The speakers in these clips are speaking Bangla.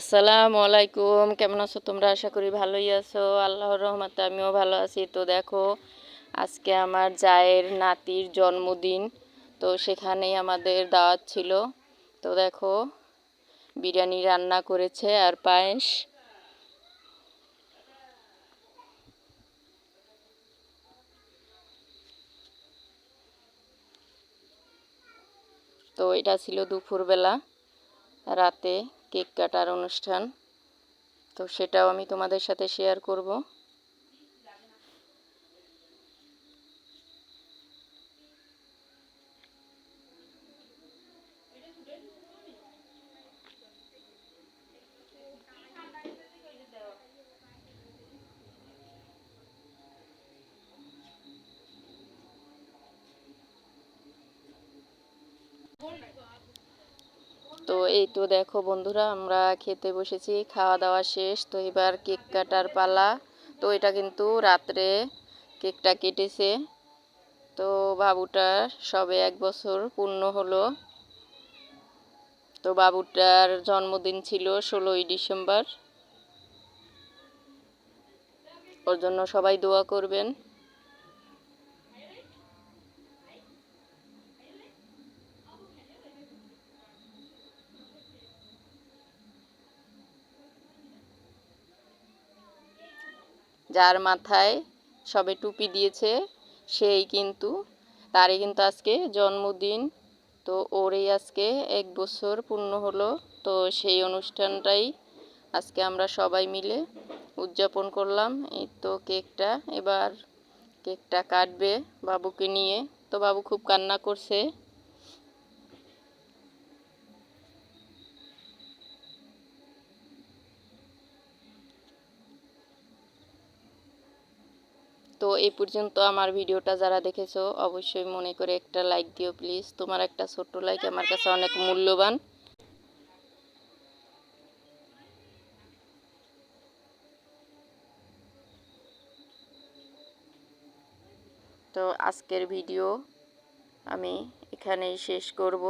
আসসালামু আলাইকুম, কেমন আছো তোমরা? আশা করি ভালোই আছো। আল্লাহর রহমতে আমিও ভালো আছি। তো দেখো, আজকে আমার জায়ের নাতির জন্মদিন, তো সেখানেই আমাদের দাওয়াত ছিল। তো দেখো, বিরিয়ানি রান্না করেছে আর পায়েস। তো এটা ছিল দুপুরবেলা। রাতে কেক কাটার অনুষ্ঠান, তো সেটাও আমি তোমাদের সাথে শেয়ার করব। তো এই তো দেখো বন্ধুরা, আমরা খেতে বসেছি, খাওয়া দাওয়া শেষ। তো এবার কেক কাটার পালা। তো এটা কিন্তু রাত্রে কেকটা কেটেছে। তো বাবুটার সবে 1 বছর পূর্ণ হলো। তো বাবুটার জন্মদিন ছিল 16ই ডিসেম্বর। ওর জন্য সবাই দোয়া করবেন। যার মাথায় সবে টুপি দিয়েছে তারই কিন্তু আজকে জন্মদিন। তো ওরই আজকে 1 বছর পূর্ণ হলো। তো সেই অনুষ্ঠানটাই আজকে আমরা সবাই মিলে উদযাপন করলাম। এই তো এবার কেকটা কাটবে বাবুকে নিয়ে। তো বাবু খুব কান্না করছে। তো এই পর্যন্ত আমার ভিডিওটা যারা দেখেছো, অবশ্যই মনে করে একটা লাইক দিও প্লিজ। তোমার একটা ছোট্ট লাইক আমার কাছে অনেক মূল্যবান। তো আজকের ভিডিও আমি এখানেই শেষ করব।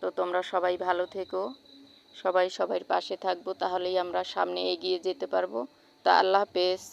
তো তোমরা সবাই ভালো থেকো, সবাই সবার পাশে থাকবো, তাহলেই আমরা সামনে এগিয়ে যেতে পারবো। তা আল্লাহ হাফেজ।